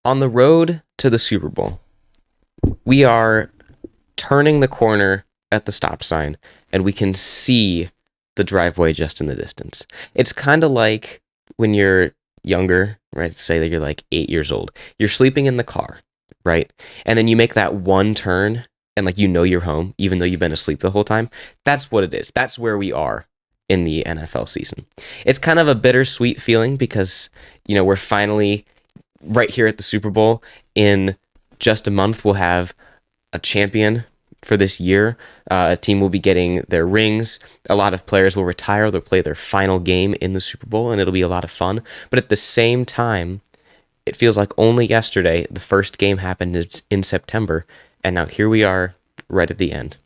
on the road to the Super Bowl, we are turning the corner at the stop sign, and we can see the driveway just in the distance. It's kind of like when you're younger, right? Say that you're like 8 years old. You're sleeping in the car, right? And then you make that one turn, and like you're home, even though you've been asleep the whole time. That's what it is. That's where we are in the NFL season. It's kind of a bittersweet feeling because, we're finally right here at the Super Bowl. In just a month, we'll have a champion for this year. A team will be getting their rings. A lot of players will retire. They'll play their final game in the Super Bowl, and it'll be a lot of fun. But at the same time, it feels like only yesterday the first game happened in September, and now here we are right at the end.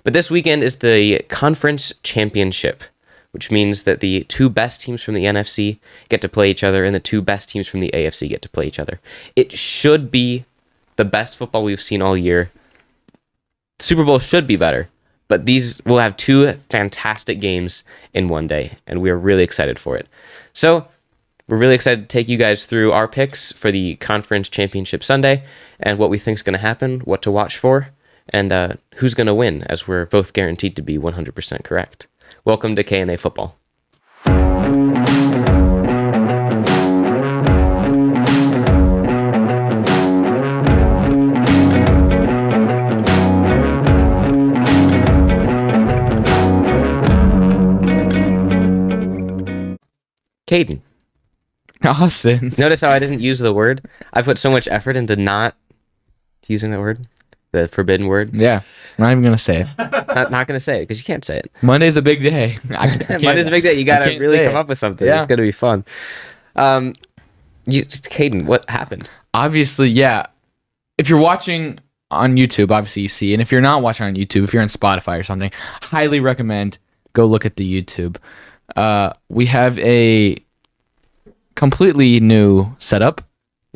But this weekend is the Conference Championship, which means that the two best teams from the NFC get to play each other, and the two best teams from the AFC get to play each other. It should be the best football we've seen all year. The Super Bowl should be better, but these will have two fantastic games in one day, and we are really excited for it. So we're really excited to take you guys through our picks for the Conference Championship Sunday and what we think is going to happen, what to watch for, and who's going to win, as we're both guaranteed to be 100% correct. Welcome to K&A Football. Kadin. Austin. Notice how I didn't use the word? I put so much effort into not using that word. The forbidden word. Yeah. Not even going to say it. Not going to say it because you can't say it. Monday's a big day. Monday's a big day. You got to really come up with something. Yeah. It's going to be fun. Kadin, what happened? Obviously, yeah. If you're watching on YouTube, obviously you see. And if you're not watching on YouTube, if you're on Spotify or something, highly recommend go look at the YouTube. We have a completely new setup.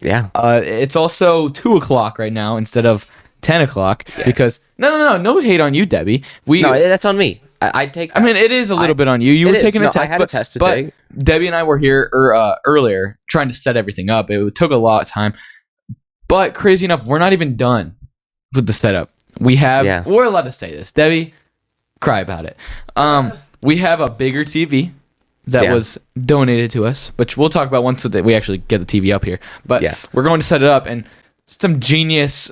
Yeah. It's also 2:00 right now instead of 10:00 because no hate on you, Debbie. No, that's on me. I take that. I mean, it is a little bit on you. You were taking a test. I had a test to take. Debbie and I were here earlier trying to set everything up. It took a lot of time. But crazy enough, we're not even done with the setup. We're allowed to say this. Debbie, cry about it. We have a bigger TV that was donated to us, which we'll talk about once we actually get the TV up here. But we're going to set it up, and some genius,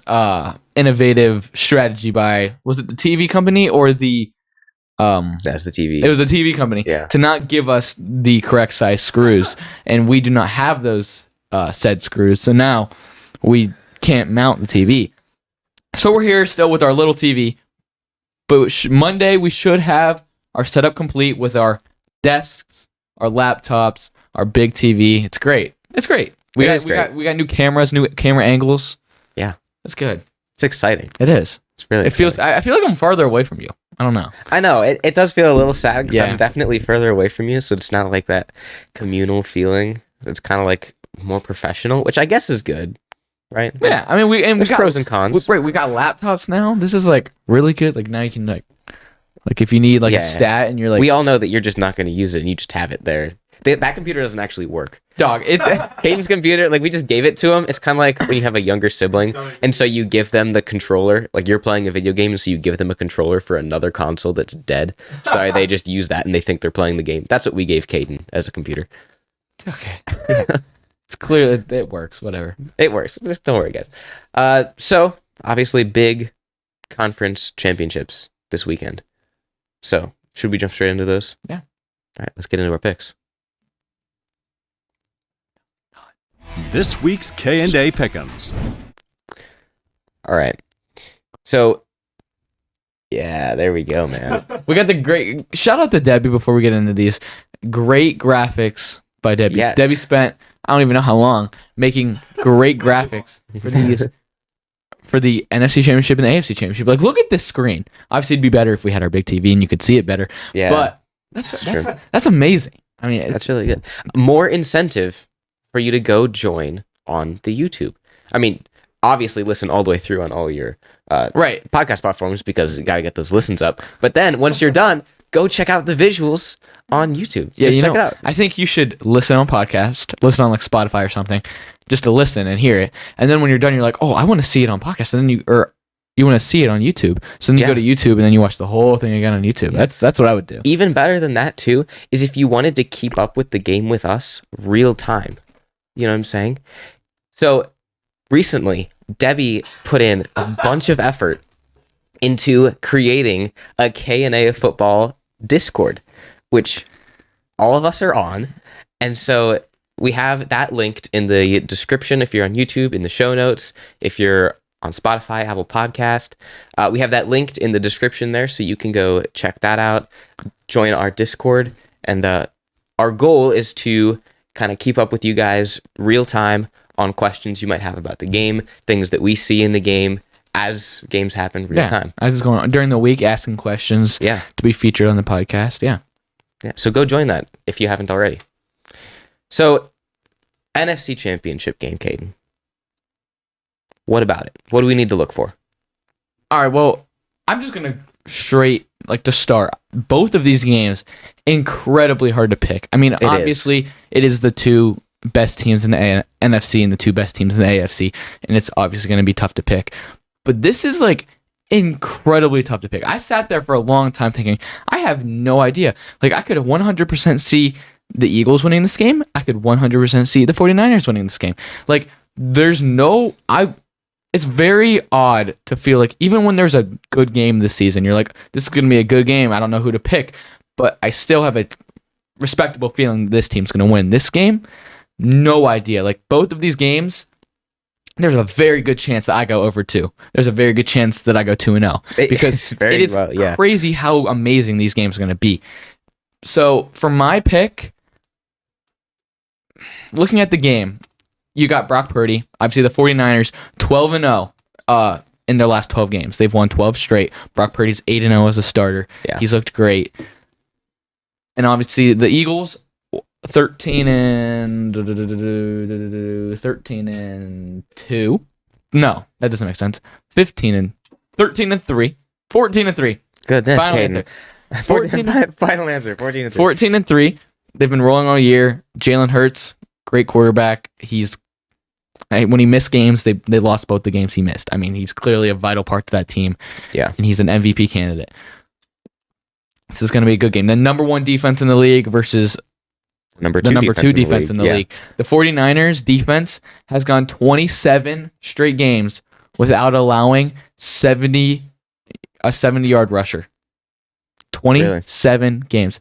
innovative strategy by, was it the TV company or the... That's the TV. It was the TV company to not give us the correct size screws, and we do not have those said screws, so now we can't mount the TV. So we're here still with our little TV, but Monday we should have our setup complete with our desks, our laptops, our big TV. It's great. We got new cameras, new camera angles. Yeah, it's good. It's exciting. It is. It's really. It feels. I feel like I'm farther away from you. I don't know. I know it does feel a little sad because I'm definitely further away from you, so it's not like that communal feeling. It's kind of like more professional, which I guess is good, right? Yeah, I mean there's pros and cons. We got laptops now. This is like really good. Like now you can like if you need a stat and you're like, we all know that you're just not going to use it and you just have it there. That computer doesn't actually work. Dog, it's Hayden's computer, like we just gave it to him. It's kind of like when you have a younger sibling and so you give them the controller, like you're playing a video game, so you give them a controller for another console that's dead. So they just use that and they think they're playing the game. That's what we gave Kadin as a computer. Okay. Yeah. It's clear that it works, whatever. It works. Just don't worry, guys. So obviously big conference championships this weekend. So should we jump straight into those? Yeah. All right, let's get into our picks. This week's K&A Pick'ems. All right. So, yeah, there we go, man. We got the great... Shout out to Debbie before we get into these. Great graphics by Debbie. Yes. Debbie spent, I don't even know how long, making great graphics for these... for the NFC Championship and the AFC Championship. Like, look at this screen. Obviously, it'd be better if we had our big TV and you could see it better. Yeah. But that's amazing. I mean, that's really good. More incentive for you to go join on the YouTube. I mean, obviously listen all the way through on all your podcast platforms because you got to get those listens up. But then once you're done, go check out the visuals on YouTube. Yeah, Just check it out. I think you should listen on podcast, listen on like Spotify or something. just to listen and hear it. And then when you're done, you're like, oh, I want to see it on podcast. And then you want to see it on YouTube. So then you go to YouTube and then you watch the whole thing again on YouTube. Yeah. That's what I would do. Even better than that too is if you wanted to keep up with the game with us real time. You know what I'm saying? So recently, Debbie put in a bunch of effort into creating a K&A Football Discord, which all of us are on. And so we have that linked in the description if you're on YouTube, in the show notes, if you're on Spotify, Apple Podcast. We have that linked in the description there, so you can go check that out, join our Discord. And our goal is to kind of keep up with you guys real time on questions you might have about the game, things that we see in the game as games happen real time. As it's going on during the week, asking questions to be featured on the podcast. Yeah. So go join that if you haven't already. So, NFC Championship game, Kadin. What about it? What do we need to look for? All right, well, I'm just going to start. Both of these games, incredibly hard to pick. I mean, obviously, it is the two best teams in the NFC and the two best teams in the AFC, and it's obviously going to be tough to pick. But this is, incredibly tough to pick. I sat there for a long time thinking, I have no idea. I could 100% see the Eagles winning this game. I could 100% see the 49ers winning this game. It's very odd to feel like even when there's a good game this season, you're like, this is going to be a good game. I don't know who to pick, but I still have a respectable feeling this team's going to win. This game, no idea. Both of these games, there's a very good chance that I go over 2. There's a very good chance that I go 2-0 because it is crazy how amazing these games are going to be. So for my pick, looking at the game, you got Brock Purdy. Obviously, the 49ers, 12-0 in their last 12 games. They've won 12 straight. Brock Purdy's 8-0 as a starter. Yeah. He's looked great. And obviously, the Eagles, 13-2. No, that doesn't make sense. 13-3. 14-3. Goodness, Kadin. Final answer, 14-3. 14-3. They've been rolling all year. Jalen Hurts, great quarterback. When he missed games, they lost both the games he missed. I mean, he's clearly a vital part to that team. Yeah. And he's an MVP candidate. This is going to be a good game. The number 1 defense in the league versus the number 2 defense in the league. The 49ers defense has gone 27 straight games without allowing a 70-yard rusher. 27 games.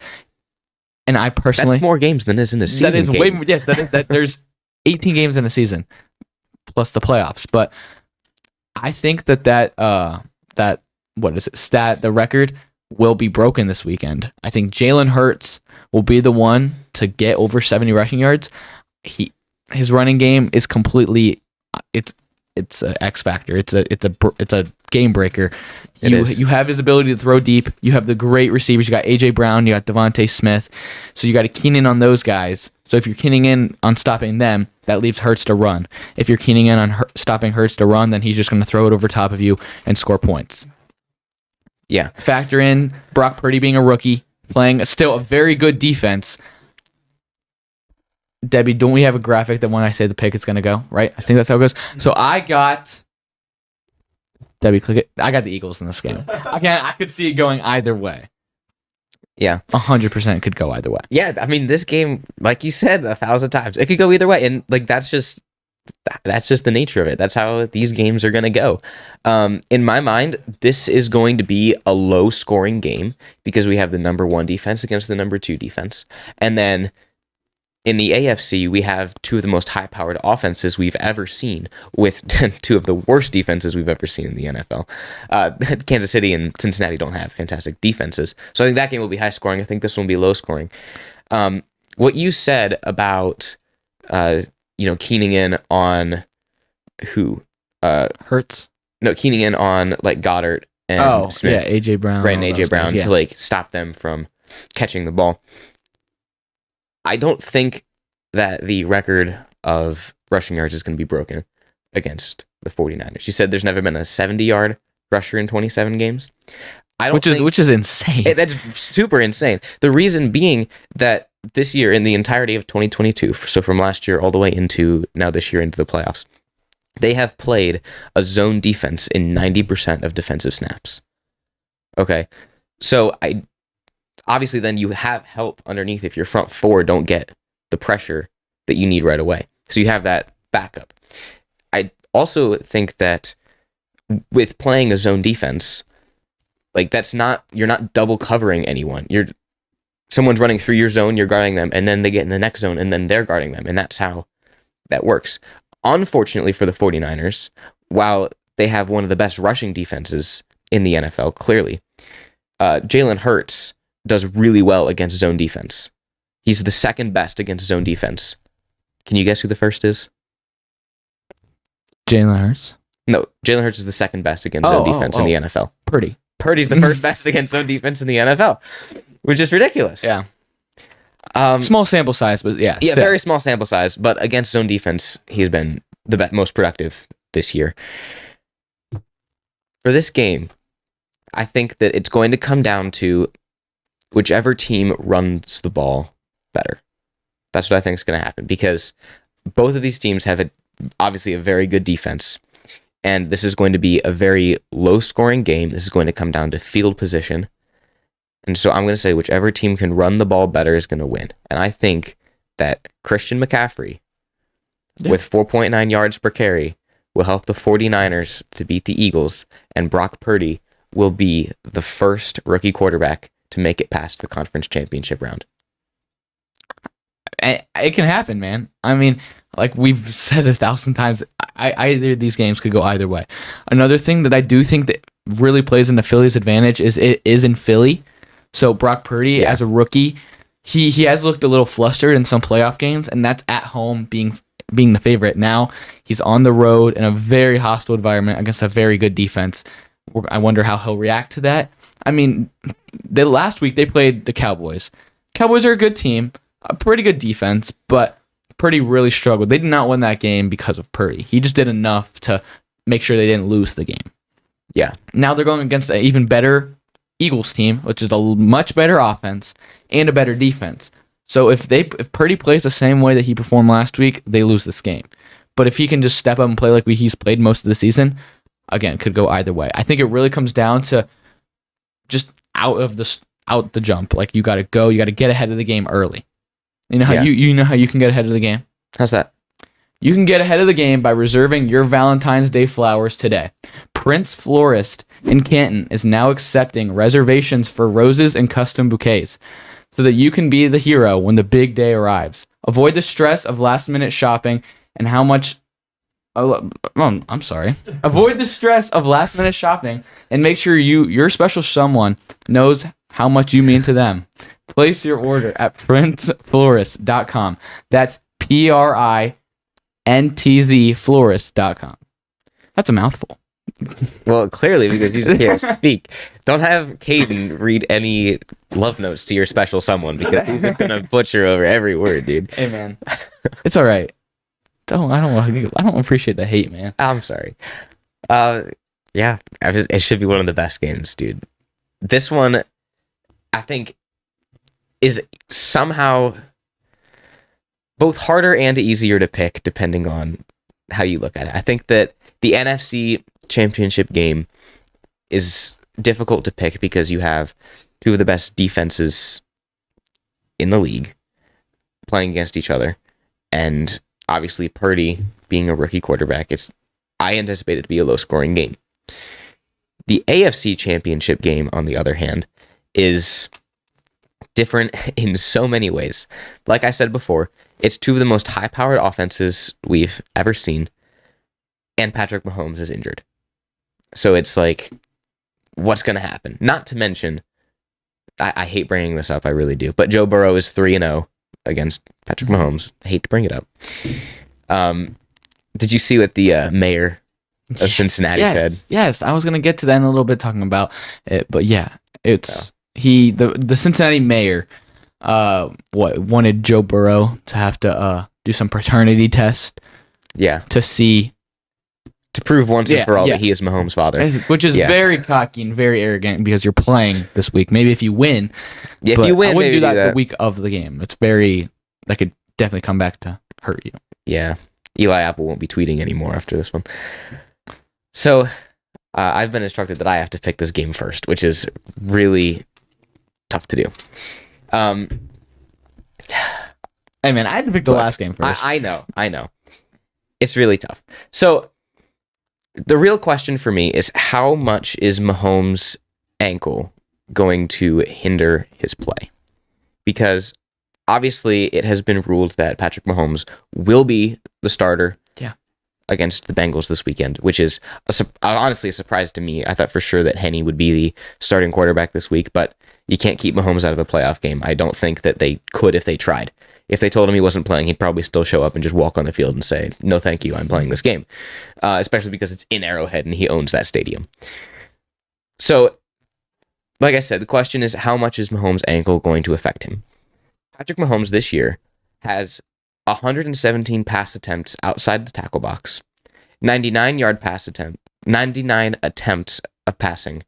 And I personally... That's more games than is in a season. That is way more. Yes, there's 18 games in a season, plus the playoffs. But I think that the record will be broken this weekend. I think Jalen Hurts will be the one to get over 70 rushing yards. His running game is completely... It's an X factor. It's a game breaker. You have his ability to throw deep. You have the great receivers. You got AJ Brown. You got Devontae Smith. So you got to keen in on those guys. So if you're keening in on stopping them, that leaves Hurts to run. If you're keening in on stopping Hurts to run, then he's just going to throw it over top of you and score points. Yeah. Factor in Brock Purdy being a rookie, playing still a very good defense. Debbie, don't we have a graphic that when I say the pick, it's going to go, right? I think that's how it goes. So I got... Debbie, click it. I got the Eagles in this game. I could see it going either way. Yeah. 100% could go either way. Yeah, I mean, this game, like you said 1,000 times, it could go either way. And that's just the nature of it. That's how these games are going to go. In my mind, this is going to be a low-scoring game because we have the number 1 defense against the number 2 defense. And then... in the AFC, we have 2 of the most high-powered offenses we've ever seen, with 2 of the worst defenses we've ever seen in the NFL. Kansas City and Cincinnati don't have fantastic defenses, so I think that game will be high-scoring. I think this one will be low-scoring. What you said about, keening in on who? Hurts? No, keening in on Goddard and Smith. Yeah, AJ Brown. Right, and AJ Brown to stop them from catching the ball. I don't think that the record of rushing yards is going to be broken against the 49ers. You said there's never been a 70-yard rusher in 27 games. Which is insane. That's super insane. The reason being that this year, in the entirety of 2022, so from last year all the way into now this year into the playoffs, they have played a zone defense in 90% of defensive snaps. Okay, so obviously then you have help underneath if your front four don't get the pressure that you need right away. So you have that backup. I also think that with playing a zone defense, like you're not double covering anyone. Someone's running through your zone, you're guarding them, and then they get in the next zone, and then they're guarding them, and that's how that works. Unfortunately for the 49ers, while they have one of the best rushing defenses in the NFL, clearly, Jalen Hurts does really well against zone defense. He's the second best against zone defense. Can you guess who the first is? Jalen Hurts? No, Jalen Hurts is the second best against zone defense in the NFL. Purdy's the first best against zone defense in the NFL, which is ridiculous. Yeah. Small sample size, but yeah. Yeah, very small sample size, but against zone defense, he's been the most productive this year. For this game, I think that it's going to come down to whichever team runs the ball better. That's what I think is going to happen, because both of these teams have obviously a very good defense, and this is going to be a very low-scoring game. This is going to come down to field position. And so I'm going to say whichever team can run the ball better is going to win. And I think that Christian McCaffrey, with 4.9 yards per carry, will help the 49ers to beat the Eagles, and Brock Purdy will be the first rookie quarterback to make it past the conference championship round. It can happen, man. I mean, like we've said 1,000 times, either of these games could go either way. Another thing that I do think that really plays into Philly's advantage is it is in Philly. So Brock Purdy, as a rookie, he has looked a little flustered in some playoff games, and that's at home being the favorite. Now he's on the road in a very hostile environment against a very good defense. I wonder how he'll react to that. I mean, last week they played the Cowboys. Cowboys are a good team, a pretty good defense, but Purdy really struggled. They did not win that game because of Purdy. He just did enough to make sure they didn't lose the game. Yeah. Now they're going against an even better Eagles team, which is a much better offense and a better defense. So if Purdy plays the same way that he performed last week, they lose this game. But if he can just step up and play like he's played most of the season, again, could go either way. I think it really comes down to just out the jump. Like you got to get ahead of the game early. You know how you know how you can get ahead of the game? How's that? You can get ahead of the game by reserving your Valentine's Day flowers today. Prince Florist in Canton is now accepting reservations for roses and custom bouquets so that you can be the hero when the big day arrives. Avoid the stress of last-minute shopping and how much... I'm sorry. Avoid the stress of last-minute shopping and make sure your special someone knows how much you mean to them. Place your order at princeflorist.com. That's PRINTZ Florist.com. That's a mouthful. Well, clearly, because you just can't speak. Don't have Kadin read any love notes to your special someone, because he's just gonna butcher over every word, dude. Hey, man, it's all right. I don't appreciate the hate, man. I'm sorry. Yeah, it should be one of the best games, dude. This one, I think, is somehow both harder and easier to pick depending on how you look at it. I think that the NFC Championship game is difficult to pick because you have two of the best defenses in the league playing against each other, and obviously Purdy being a rookie quarterback, I anticipate it to be a low-scoring game. The AFC Championship game, on the other hand, is different in so many ways. Like I said before, it's two of the most high-powered offenses we've ever seen, and Patrick Mahomes is injured. So it's like, what's going to happen? Not to mention, I hate bringing this up, I really do, but Joe Burrow is 3-0 against Patrick Mahomes. I hate to bring it up. Did you see what the mayor of Cincinnati said? Yes, I was going to get to that in a little bit talking about it, but yeah, it's the Cincinnati mayor wanted Joe Burrow to have to do some paternity test. Yeah. To see to prove once and for all that he is Mahomes' father. Which is very cocky and very arrogant because you're playing this week. Maybe if you win. Yeah, if you win, I wouldn't maybe do that the week of the game. It's that could definitely come back to hurt you. Yeah. Eli Apple won't be tweeting anymore after this one. So I've been instructed that I have to pick this game first, which is really tough to do. Hey man, I had to pick the last game first. I know. It's really tough. So the real question for me is how much is Mahomes' ankle going to hinder his play? Because obviously it has been ruled that Patrick Mahomes will be the starter against the Bengals this weekend, which is honestly a surprise to me. I thought for sure that Henne would be the starting quarterback this week, but you can't keep Mahomes out of a playoff game. I don't think that they could if they tried. If they told him he wasn't playing, he'd probably still show up and just walk on the field and say, no, thank you, I'm playing this game. Especially because it's in Arrowhead and he owns that stadium. So, like I said, the question is how much is Mahomes' ankle going to affect him? Patrick Mahomes this year has 117 pass attempts outside the tackle box, 99 attempts of passing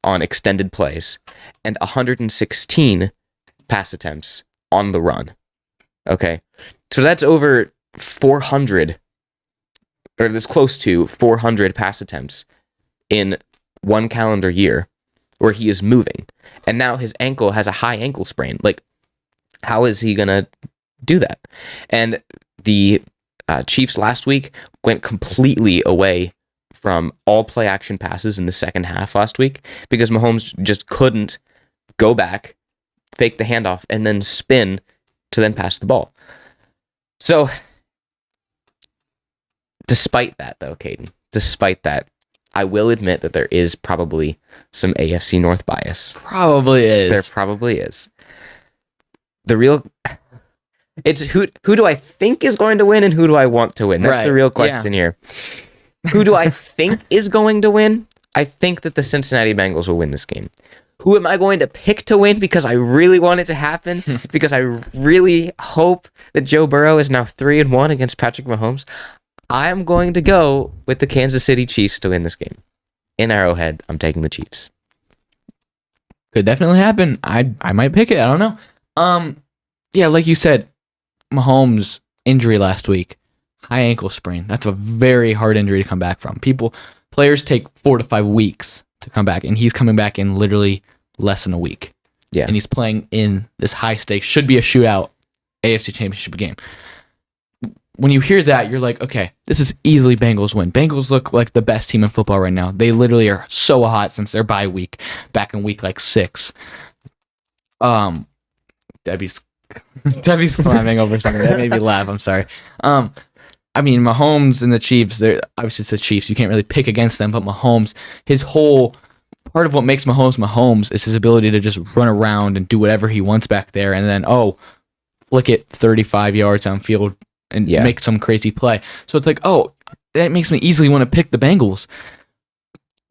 on extended plays, and 116 pass attempts on the run. Okay, so that's over 400, or that's close to 400 pass attempts in one calendar year where he is moving. And now his ankle has a high ankle sprain. Like, how is he going to do that? And the Chiefs last week went completely away from all play action passes in the second half last week because Mahomes just couldn't go back, fake the handoff, and then spin to then pass the ball. So, despite that, though, Kadin, I will admit that there is probably some AFC North bias. Probably is. There probably is. The real... It's who do I think is going to win and who do I want to win? That's the real question here. Who do I think is going to win? I think that the Cincinnati Bengals will win this game. Who am I going to pick to win because I really want it to happen? Because I really hope that Joe Burrow is now 3-1 against Patrick Mahomes. I am going to go with the Kansas City Chiefs to win this game. In Arrowhead, I'm taking the Chiefs. Could definitely happen. I might pick it. I don't know. Yeah, like you said, Mahomes' injury last week, high ankle sprain. That's a very hard injury to come back from. Players take 4 to 5 weeks to come back, and he's coming back in literally less than a week. Yeah. And he's playing in this high stakes, should be a shootout AFC Championship game. When you hear that, you're like, okay, this is easily Bengals win. Bengals look like the best team in football right now. They literally are so hot since their bye week, back in week 6. Debbie's climbing over something. That made me laugh. I'm sorry. I mean, Mahomes and the Chiefs, they're obviously it's the Chiefs. You can't really pick against them, but Mahomes, his whole part of what makes Mahomes is his ability to just run around and do whatever he wants back there and then, flick it 35 yards downfield and make some crazy play. So it's like, that makes me easily want to pick the Bengals.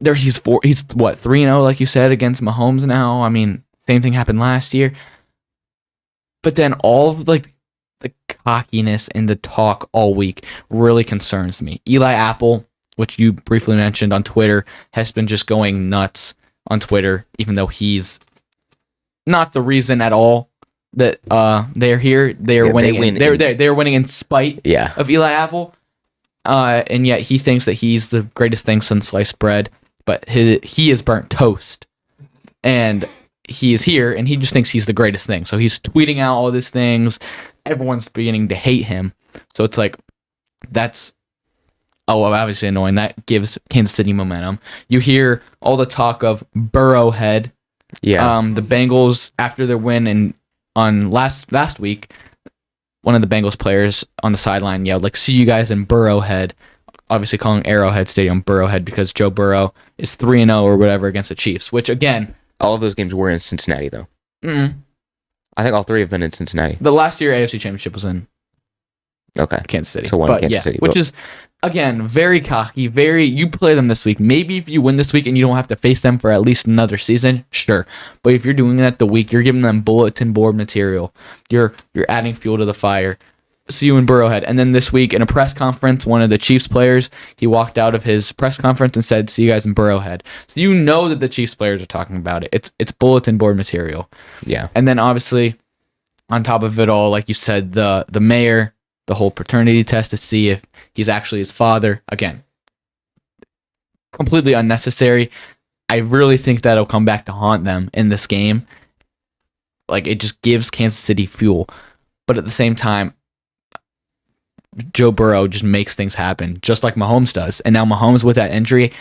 He's 3-0, like you said, against Mahomes now. I mean, same thing happened last year. But then all of the cockiness and the talk all week really concerns me. Eli Apple, which you briefly mentioned on Twitter, has been just going nuts on Twitter, even though he's not the reason at all that they're here. They're winning. They're winning in spite of Eli Apple, and yet he thinks that he's the greatest thing since sliced bread. But he is burnt toast, and he is here, and he just thinks he's the greatest thing. So he's tweeting out all these things. Everyone's beginning to hate him. So it's like, that's obviously annoying. That gives Kansas City momentum. You hear all the talk of Burrowhead. Yeah. The Bengals, after their win on last week, one of the Bengals players on the sideline yelled, see you guys in Burrowhead. Obviously calling Arrowhead Stadium Burrowhead because Joe Burrow is 3-0 or whatever against the Chiefs, which again... All of those games were in Cincinnati, though. Mm-hmm. I think all 3 have been in Cincinnati. The last year AFC Championship was in Kansas City. So one in Kansas City. Which is, again, very cocky. You play them this week. Maybe if you win this week and you don't have to face them for at least another season, sure. But if you're doing that the week, you're giving them bulletin board material. You're adding fuel to the fire. see you in Burrowhead. And then this week in a press conference, one of the Chiefs players, he walked out of his press conference and said, see you guys in Burrowhead. So you know that the Chiefs players are talking about it. It's bulletin board material. Yeah. And then obviously on top of it all, like you said, the mayor, the whole paternity test to see if he's actually his father. Again, completely unnecessary. I really think that'll come back to haunt them in this game. Like, it just gives Kansas City fuel. But at the same time, Joe Burrow just makes things happen, just like Mahomes does. And now Mahomes with that injury,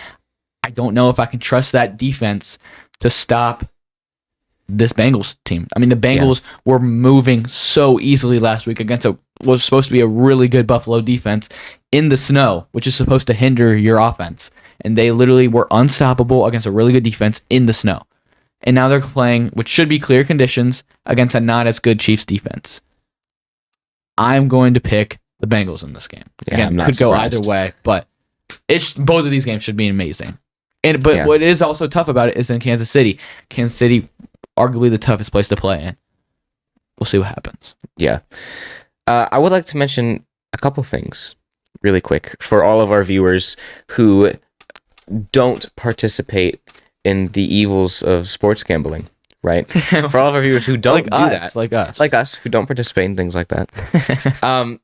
I don't know if I can trust that defense to stop this Bengals team. I mean, the Bengals were moving so easily last week against what was supposed to be a really good Buffalo defense in the snow, which is supposed to hinder your offense. And they literally were unstoppable against a really good defense in the snow. And now they're playing, which should be clear conditions, against a not as good Chiefs defense. I'm going to pick the Bengals in this game. Yeah, Again, could go either way, but both of these games should be amazing. But what is also tough about it is in Kansas City. Kansas City, arguably the toughest place to play in. We'll see what happens. Yeah. I would like to mention a couple things really quick for all of our viewers who don't participate in the evils of sports gambling, right? For all of our viewers who don't like us, who don't participate in things like that. A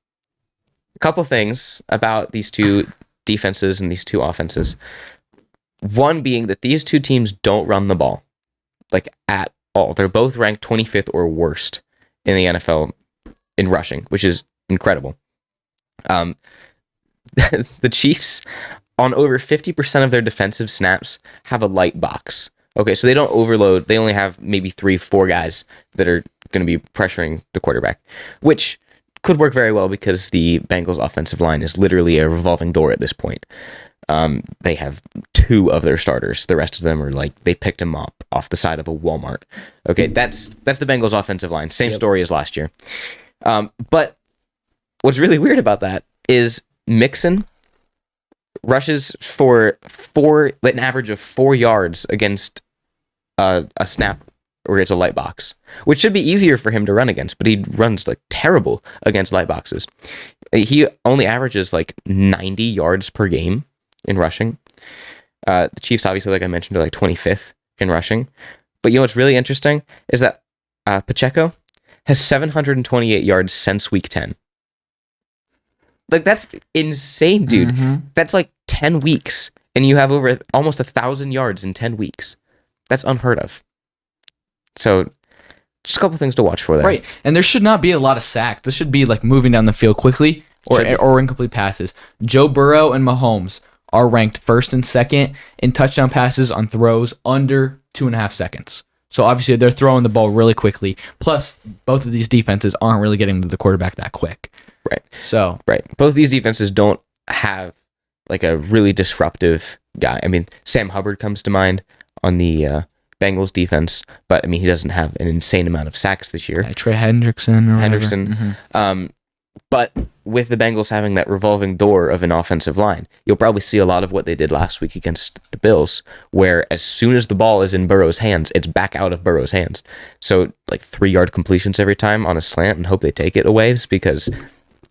couple things about these two defenses and these two offenses. One being that these two teams don't run the ball, like, at all. They're both ranked 25th or worst in the NFL in rushing, which is incredible. The Chiefs, on over 50% of their defensive snaps, have a light box. Okay, so they don't overload. They only have maybe 3-4 guys that are going to be pressuring the quarterback, which could work very well because the Bengals offensive line is literally a revolving door at this point. They have 2 of their starters. The rest of them are like, they picked them up off the side of a Walmart. Okay, that's the Bengals offensive line. Same story as last year. But what's really weird about that is Mixon rushes for an average of 4 yards against a snap where it's a light box, which should be easier for him to run against, but he runs like terrible against light boxes. He only averages like 90 yards per game in rushing. The Chiefs, obviously, like I mentioned, are like 25th in rushing. But you know what's really interesting is that Pacheco has 728 yards since week 10. Like, that's insane, dude. Mm-hmm. That's like 10 weeks, and you have over almost 1,000 yards in 10 weeks. That's unheard of. So, just a couple things to watch for there. Right, and there should not be a lot of sacks. This should be like moving down the field quickly or incomplete passes. Joe Burrow and Mahomes are ranked first and second in touchdown passes on throws under 2.5 seconds. So obviously they're throwing the ball really quickly. Plus, both of these defenses aren't really getting to the quarterback that quick. Right. So both of these defenses don't have like a really disruptive guy. I mean, Sam Hubbard comes to mind on the Bengals defense, but I mean, he doesn't have an insane amount of sacks this year. Trey Hendrickson. Mm-hmm. But with the Bengals having that revolving door of an offensive line, you'll probably see a lot of what they did last week against the Bills, where as soon as the ball is in Burrow's hands, it's back out of Burrow's hands. So like 3-yard completions every time on a slant and hope they take it away, because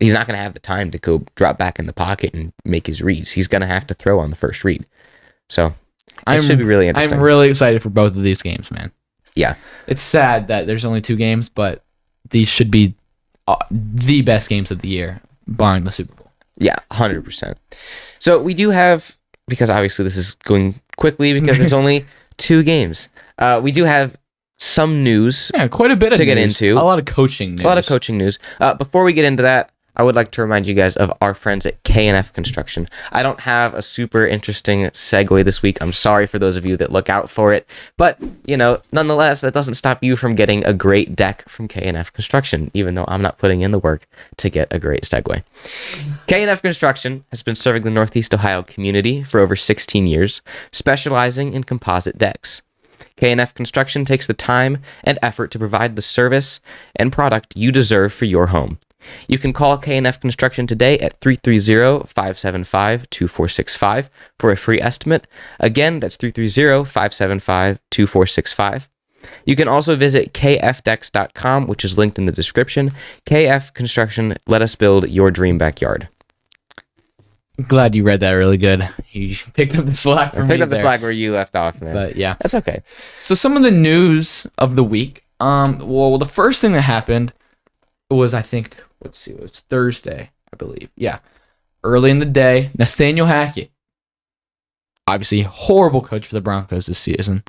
he's not going to have the time to go drop back in the pocket and make his reads. He's going to have to throw on the first read. So it should be really interesting. I'm really excited for both of these games, man. Yeah. It's sad that there's only 2 games, but these should be the best games of the year, barring the Super Bowl. Yeah, 100%. So we do have, because obviously this is going quickly because there's only 2 games, we do have some news. Yeah, quite a bit to of get news. into. A lot of coaching news. Before we get into that, I would like to remind you guys of our friends at K&F Construction. I don't have a super interesting segue this week. I'm sorry for those of you that look out for it. But, nonetheless, that doesn't stop you from getting a great deck from K&F Construction, even though I'm not putting in the work to get a great segue. K&F Construction has been serving the Northeast Ohio community for over 16 years, specializing in composite decks. K&F Construction takes the time and effort to provide the service and product you deserve for your home. You can call K&F Construction today at 330-575-2465 for a free estimate. Again, that's 330-575-2465. You can also visit kfdex.com, which is linked in the description. KF Construction, let us build your dream backyard. Glad you read that really good. You picked up the slack from me. I picked up the slack where you left off, man. But yeah. That's okay. So some of the news of the week. Well, the first thing that happened was, I think, it was Thursday, I believe. Yeah. Early in the day, Nathaniel Hackett, obviously horrible coach for the Broncos this season,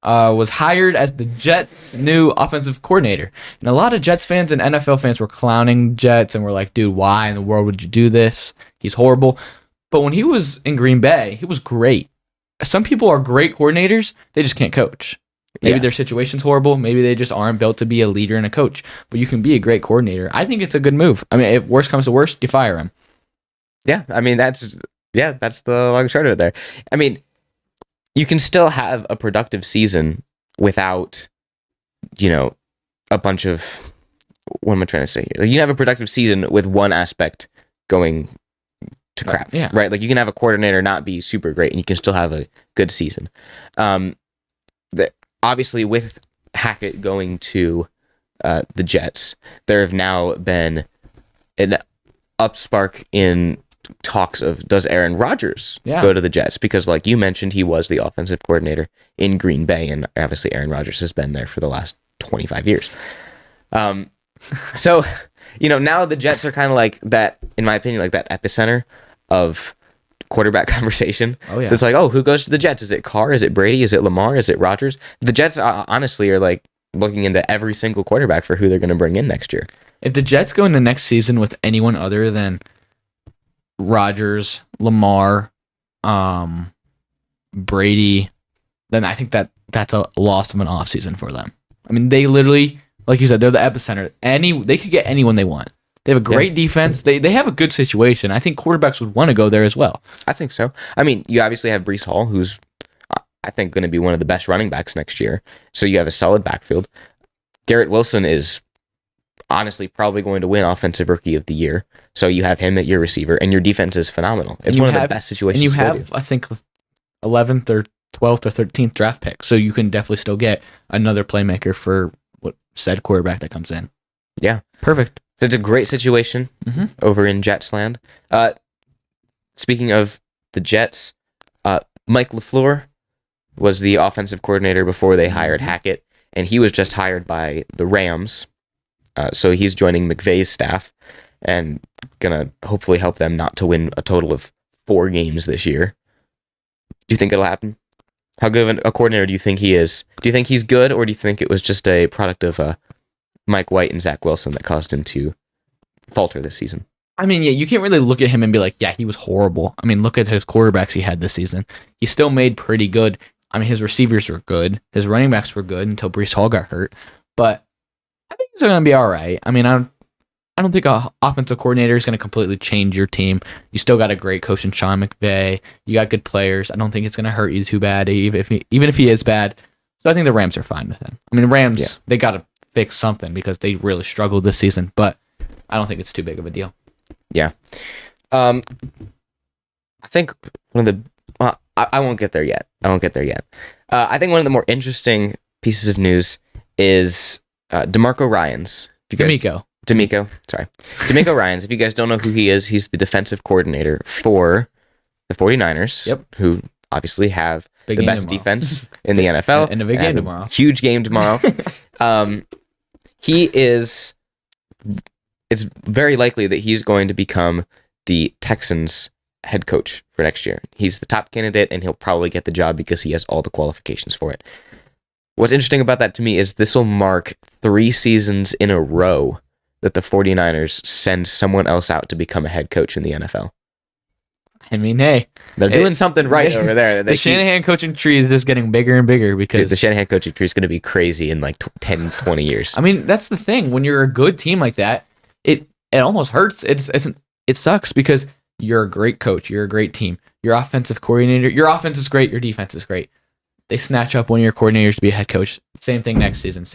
was hired as the Jets' new offensive coordinator. And a lot of Jets fans and NFL fans were clowning Jets and were like, dude, why in the world would you do this? He's horrible. But when he was in Green Bay, he was great. Some people are great coordinators. They just can't coach. Maybe their situation's horrible. Maybe they just aren't built to be a leader and a coach. But you can be a great coordinator. I think it's a good move. I mean, if worst comes to worst, you fire him. Yeah, I mean, that's the long and short of it there. I mean, you can still have a productive season without, a bunch of, what am I trying to say here? Like, you can have a productive season with one aspect going to crap, right? Like, you can have a coordinator not be super great and you can still have a good season. Obviously, with Hackett going to the Jets, there have now been an upspark in talks of, does Aaron Rodgers go to the Jets? Because like you mentioned, he was the offensive coordinator in Green Bay, and obviously Aaron Rodgers has been there for the last 25 years. So, now the Jets are kind of like that, in my opinion, like that epicenter of quarterback conversation. So it's like, who goes to the Jets? Is it Carr? Is it Brady? Is it Lamar? Is it Rodgers? The Jets honestly are like looking into every single quarterback for who they're going to bring in next year. If the Jets go into next season with anyone other than Rodgers, Lamar, Brady, then I think that's a loss of an offseason for them. I mean, they literally, like you said, they're the epicenter. They could get anyone they want. They have a great defense. They have a good situation. I think quarterbacks would want to go there as well. I think so. I mean, you obviously have Breece Hall, who's, I think, going to be one of the best running backs next year. So you have a solid backfield. Garrett Wilson is honestly probably going to win Offensive Rookie of the Year. So you have him at your receiver, and your defense is phenomenal. It's one of the best situations. And you have, I think, 11th or 12th or 13th draft pick. So you can definitely still get another playmaker for what said quarterback that comes in. Yeah. Perfect. So it's a great situation over in Jets land. Speaking of the Jets, Mike LaFleur was the offensive coordinator before they hired Hackett, and he was just hired by the Rams. So he's joining McVay's staff and gonna hopefully help them not to win a total of 4 games this year. Do you think it'll happen? How good of a coordinator do you think he is? Do you think he's good, or do you think it was just a product of Mike White and Zach Wilson that caused him to falter this season? I mean, you can't really look at him and be like, he was horrible. I mean, look at his quarterbacks he had this season. He still made pretty good. I mean, his receivers were good. His running backs were good until Breece Hall got hurt. But I think he's going to be all right. I mean, I don't think an offensive coordinator is going to completely change your team. You still got a great coach in Sean McVay. You got good players. I don't think it's going to hurt you too bad, even if he is bad. So I think the Rams are fine with him. I mean, the Rams, they got to fix something because they really struggled this season, but I don't think it's too big of a deal. Yeah. I think one of the... I won't get there yet. I think one of the more interesting pieces of news is DeMeco Ryans. DeMeco Ryans. If you guys don't know who he is, he's the defensive coordinator for the 49ers, who obviously have the best defense in the NFL. And a big game tomorrow. Huge game tomorrow. It's very likely that he's going to become the Texans head coach for next year. He's the top candidate, and he'll probably get the job because he has all the qualifications for it. What's interesting about that to me is this will mark 3 seasons in a row that the 49ers send someone else out to become a head coach in the NFL. I mean, hey. They're doing something right over there. The Shanahan coaching tree is just getting bigger and bigger because... the Shanahan coaching tree is going to be crazy in like 10, 20 years. I mean, that's the thing. When you're a good team like that, it almost hurts. It sucks because you're a great coach. You're a great team. Your offensive coordinator, your offense is great. Your defense is great. They snatch up one of your coordinators to be a head coach. Same thing next season.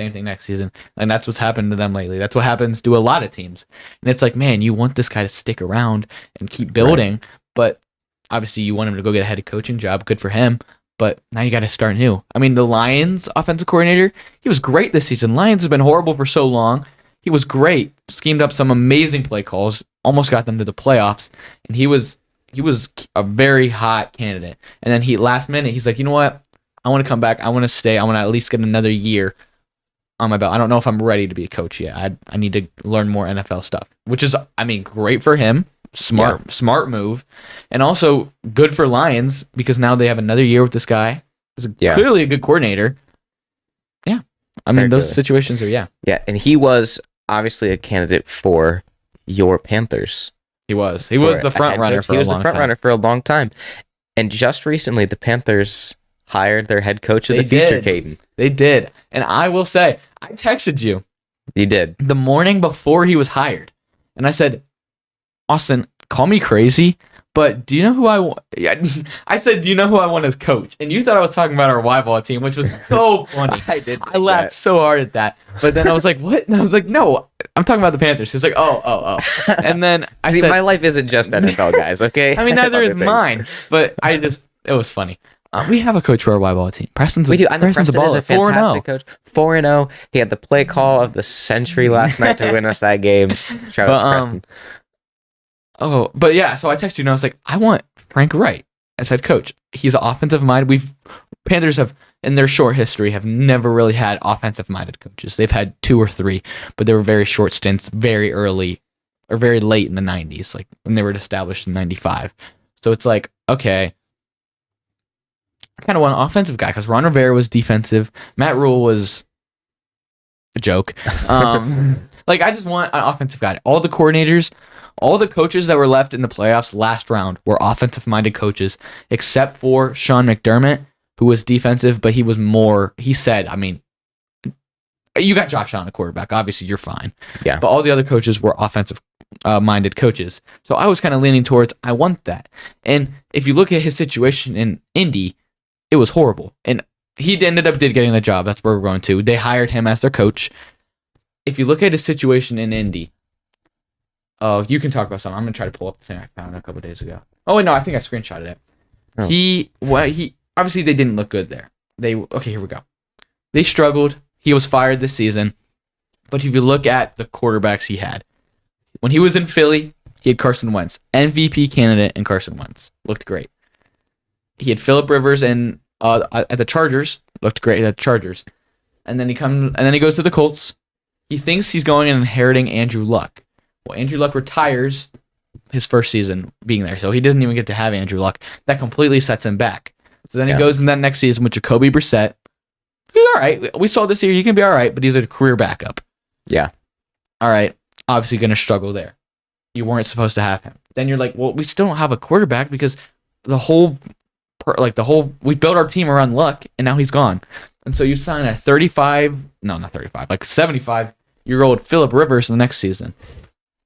And that's what's happened to them lately. That's what happens to a lot of teams. And it's like, man, you want this guy to stick around and keep building, but obviously you want him to go get a head coaching job. Good for him. but now you got to start new. I mean, the Lions offensive coordinator, he was great this season. Lions have been horrible for so long. He was great, schemed up some amazing play calls, almost got them to the playoffs, and he was a very hot candidate. And then last minute, he's like, you know what? I want to come back. I want to stay. I want to at least get another year on my belt. I don't know if I'm ready to be a coach yet. I need to learn more NFL stuff, which is, I mean, great for him. Smart move. And also good for Lions because now they have another year with this guy. He's clearly a good coordinator. Yeah. I mean, those situations are, Yeah, and he was obviously a candidate for your Panthers. He was the front runner for a long time. He was the front runner for a long time. And just recently, the Panthers hired their head coach of the future, Kadin. They did. And I will say, I texted you. You did. The morning before he was hired. And I said, Austin, call me crazy, but do you know who I want? I said, do you know who I want as coach? And you thought I was talking about our Y-ball team, which was so funny. I laughed so hard at that. But then I was like, what? And I was like, no, I'm talking about the Panthers. He's like, oh. And then I said, my life isn't just NFL guys, okay? I mean, neither is mine. But it was funny. We have a coach for our Y-ball team. Preston's a fantastic coach. 4-0. He had the play call of the century last night to win us that game. Shout out to Preston. But yeah, so I texted you and I was like, I want Frank Wright as head coach. He's an offensive mind. Panthers have, in their short history, have never really had offensive minded coaches. They've had 2 or 3, but they were very short stints, very early or very late in the 90s, like when they were established in 95. So it's like, okay, I kind of want an offensive guy because Ron Rivera was defensive. Matt Rule was a joke. Like, I just want an offensive guy. All the coordinators, all the coaches that were left in the playoffs last round were offensive-minded coaches, except for Sean McDermott, who was defensive, but he said, I mean, you got Josh Allen, a quarterback. Obviously, you're fine. Yeah. But all the other coaches were offensive-minded coaches. So I was kind of leaning towards, I want that. And if you look at his situation in Indy, it was horrible. And he ended up getting the job. That's where we're going to. They hired him as their coach. If you look at his situation in Indy, you can talk about something. I'm going to try to pull up the thing I found a couple days ago. Oh, wait, no, I think I screenshotted it. Oh. He obviously they didn't look good there. Okay, here we go. They struggled. He was fired this season. But if you look at the quarterbacks he had, when he was in Philly, he had Carson Wentz, MVP candidate, and Carson Wentz looked great. He had Phillip Rivers and at the Chargers, looked great at the Chargers. And then he goes to the Colts. He thinks he's going and inheriting Andrew Luck. Well, Andrew Luck retires his first season being there, so he doesn't even get to have Andrew Luck. That completely sets him back. So then he goes in that next season with Jacoby Brissett. He's all right. We saw this year he can be all right, but he's a career backup. Yeah. All right. Obviously going to struggle there. You weren't supposed to have him. Then you're like, well, we still don't have a quarterback because we built our team around Luck, and now he's gone. And so you sign a 75-year-old Phillip Rivers in the next season.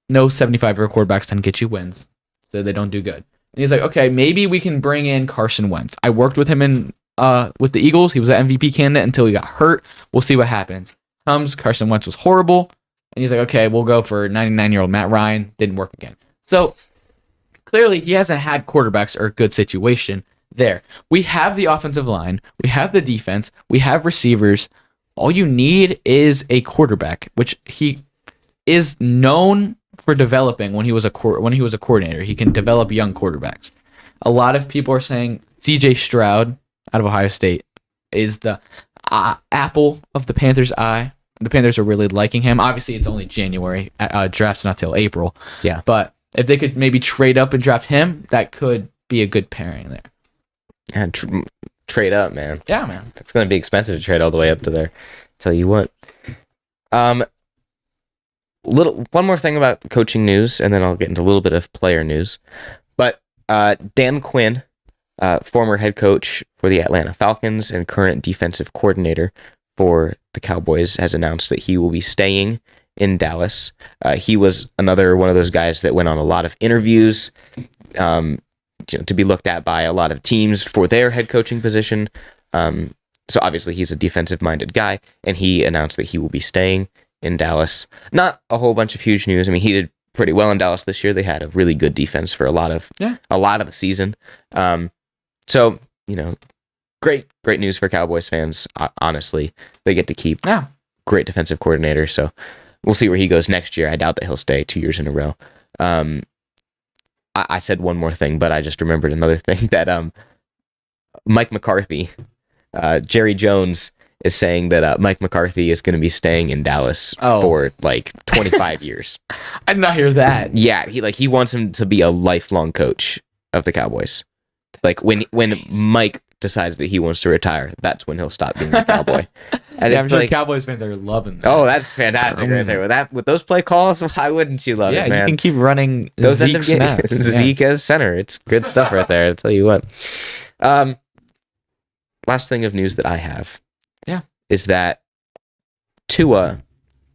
No 75-year-old quarterbacks tend to get you wins, so they don't do good. And he's like, okay, maybe we can bring in Carson Wentz. I worked with him with the Eagles. He was an MVP candidate until he got hurt. We'll see what happens. Carson Wentz was horrible, and he's like, okay, we'll go for 99-year-old Matt Ryan. Didn't work again. So clearly, he hasn't had quarterbacks or a good situation there. We have the offensive line. We have the defense. We have receivers. All you need is a quarterback, which he is known for developing when he was a coordinator. He can develop young quarterbacks. A lot of people are saying C.J. Stroud out of Ohio State is the apple of the Panthers' eye. The Panthers are really liking him. Obviously, it's only January. Draft's not till April. Yeah. But if they could maybe trade up and draft him, that could be a good pairing there. And trade up, man. Yeah, man. It's going to be expensive to trade all the way up to there. Tell you what. One more thing about coaching news, and then I'll get into a little bit of player news. But Dan Quinn, former head coach for the Atlanta Falcons and current defensive coordinator for the Cowboys, has announced that he will be staying in Dallas. He was another one of those guys that went on a lot of interviews to be looked at by a lot of teams for their head coaching position. So obviously he's a defensive-minded guy, and he announced that he will be staying in Dallas. Not a whole bunch of huge news. I mean, he did pretty well in Dallas this year. They had a really good defense for a lot of the season. So, great news for Cowboys fans. Honestly, they get to keep great defensive coordinator. So we'll see where he goes next year. I doubt that he'll stay 2 years in a row. I said one more thing, but I just remembered another thing that Mike McCarthy, Jerry Jones is saying that Mike McCarthy is going to be staying in Dallas for like 25 years. I did not hear that. Yeah, he wants him to be a lifelong coach of the Cowboys. Like when Mike decides that he wants to retire, that's when he'll stop being a Cowboy. And I'm sure Cowboys fans are loving that. Oh, that's fantastic right there. With those play calls, why wouldn't you love it, man? Yeah, you can keep running those Zeke snaps. Zeke as center. It's good stuff right there, I'll tell you what. Last thing of news that I have is that Tua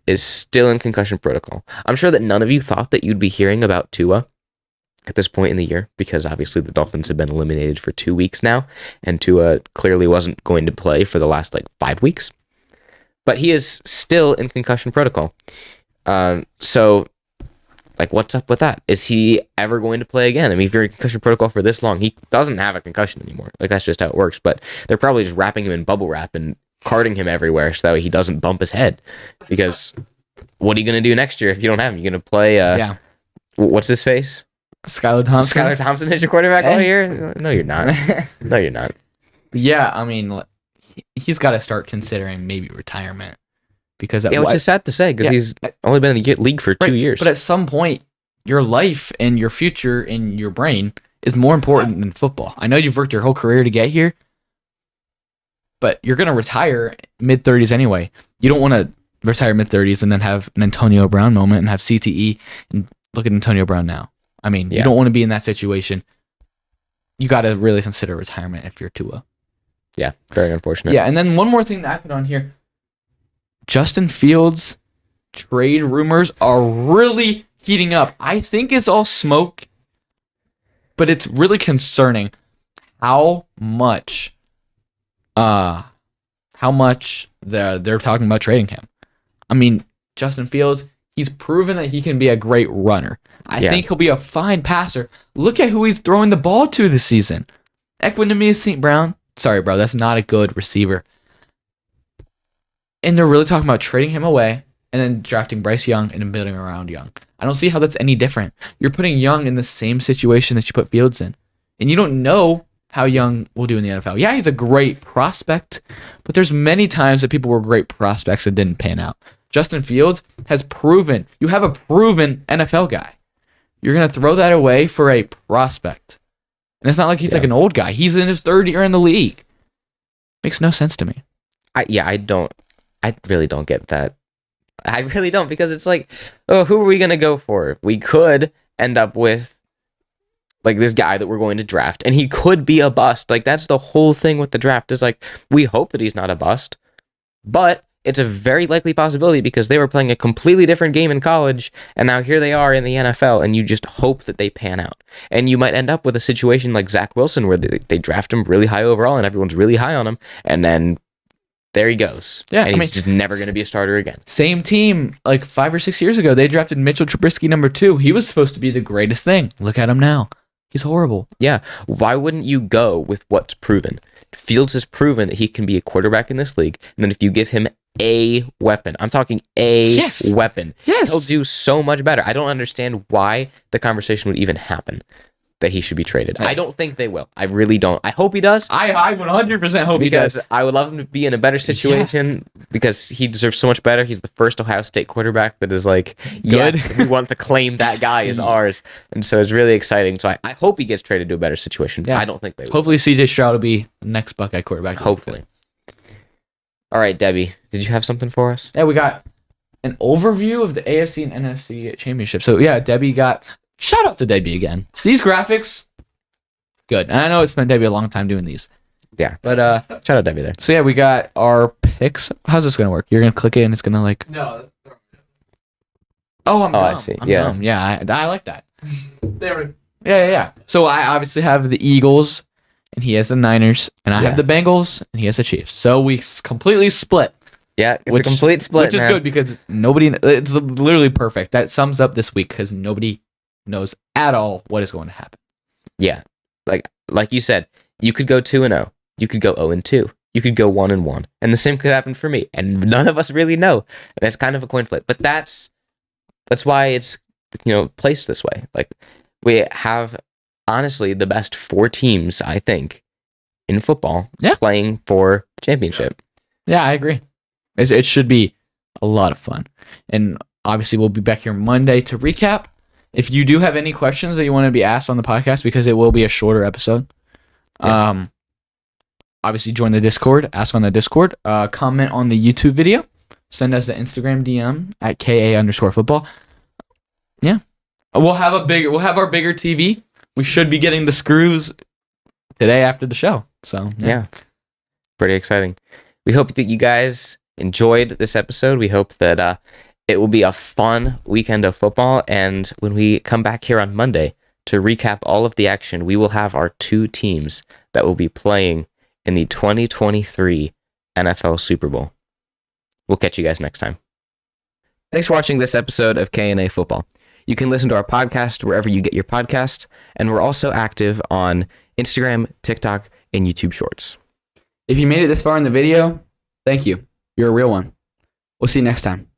is still in concussion protocol. I'm sure that none of you thought that you'd be hearing about Tua at this point in the year, because obviously the Dolphins have been eliminated for 2 weeks now, and Tua clearly wasn't going to play for the last 5 weeks. But he is still in concussion protocol. So what's up with that? Is he ever going to play again? I mean, if you're in concussion protocol for this long, he doesn't have a concussion anymore. That's just how it works. But they're probably just wrapping him in bubble wrap and carting him everywhere so that way he doesn't bump his head. Because what are you going to do next year if you don't have him? You're going to play, what's his face? Skylar Thompson. Skylar Thompson is your quarterback all year? No, you're not. No, you're not. Yeah, I mean, he's got to start considering maybe retirement. Because which is sad to say, because he's only been in the league for 2 years. But at some point, your life and your future and your brain is more important than football. I know you've worked your whole career to get here, but you're going to retire mid-30s anyway. You don't want to retire mid-30s and then have an Antonio Brown moment and have CTE. And look at Antonio Brown now. I mean, you don't want to be in that situation. You got to really consider retirement if you're Tua. Yeah, very unfortunate. Yeah, and then one more thing that I put on here. Justin Fields trade rumors are really heating up. I think it's all smoke, but it's really concerning how much they're talking about trading him. I mean, Justin Fields, he's proven that he can be a great runner. I think he'll be a fine passer. Look at who he's throwing the ball to this season. Equinemius St. Brown. Sorry, bro, that's not a good receiver. And they're really talking about trading him away and then drafting Bryce Young and then building around Young. I don't see how that's any different. You're putting Young in the same situation that you put Fields in. And you don't know how Young will do in the NFL. Yeah, he's a great prospect, but there's many times that people were great prospects that didn't pan out. Justin Fields has proven, you have a proven NFL guy. You're going to throw that away for a prospect. And it's not like he's like an old guy. He's in his third year in the league. Makes no sense to me. I really don't get that. I really don't, because it's like, oh, who are we going to go for? We could end up with this guy that we're going to draft, and he could be a bust. That's the whole thing with the draft is we hope that he's not a bust, but it's a very likely possibility because they were playing a completely different game in college, and now here they are in the NFL, and you just hope that they pan out. And you might end up with a situation like Zach Wilson where they draft him really high overall, and everyone's really high on him, and then there he goes. Yeah, and he's just never going to be a starter again. Same team, 5 or 6 years ago, they drafted Mitchell Trubisky number 2. He was supposed to be the greatest thing. Look at him now. He's horrible. Yeah. Why wouldn't you go with what's proven? Fields has proven that he can be a quarterback in this league. And then if you give him a weapon, I'm talking weapon, he'll do so much better. I don't understand why the conversation would even happen that he should be traded. I don't think they will. I really don't. I hope he does. I 100% hope he does. Because I would love him to be in a better situation because he deserves so much better. He's the first Ohio State quarterback that is yes, we want to claim that guy as ours. And so it's really exciting. So I hope he gets traded to a better situation. Yeah. I don't think they will. Hopefully CJ Stroud will be the next Buckeye quarterback. Hopefully. All right, Debbie, did you have something for us? Yeah, we got an overview of the AFC and NFC championship. So Debbie got... Shout out to Debbie again. These graphics, good. And I know it's been Debbie a long time doing these. Yeah. But shout out Debbie there. So we got our picks. How's this gonna work? You're gonna click it and it's gonna No. I'm dumb. I see. I'm dumb. Yeah, I like that. Yeah. So I obviously have the Eagles and he has the Niners, and I have the Bengals and he has the Chiefs. So we completely split. Yeah, it's a complete split, which is good because it's literally perfect. That sums up this week because nobody knows at all what is going to happen. Yeah. Like you said, you could go 2-0. You could go 0-2. You could go 1-1. And the same could happen for me. And none of us really know. And it's kind of a coin flip. But that's why it's, placed this way. Like, we have, honestly, the best 4 teams, I think, in football playing for championship. Yeah, I agree. It should be a lot of fun. And obviously, we'll be back here Monday to recap. If you do have any questions that you want to be asked on the podcast, because it will be a shorter episode, obviously join the Discord, ask on the Discord, comment on the YouTube video, send us an Instagram DM at KA_football. Yeah. We'll have our bigger TV. We should be getting the screws today after the show. So yeah. Pretty exciting. We hope that you guys enjoyed this episode. We hope that it will be a fun weekend of football. And when we come back here on Monday to recap all of the action, we will have our 2 teams that will be playing in the 2023 NFL Super Bowl. We'll catch you guys next time. Thanks for watching this episode of K&A Football. You can listen to our podcast wherever you get your podcasts, and we're also active on Instagram, TikTok, and YouTube Shorts. If you made it this far in the video, thank you. You're a real one. We'll see you next time.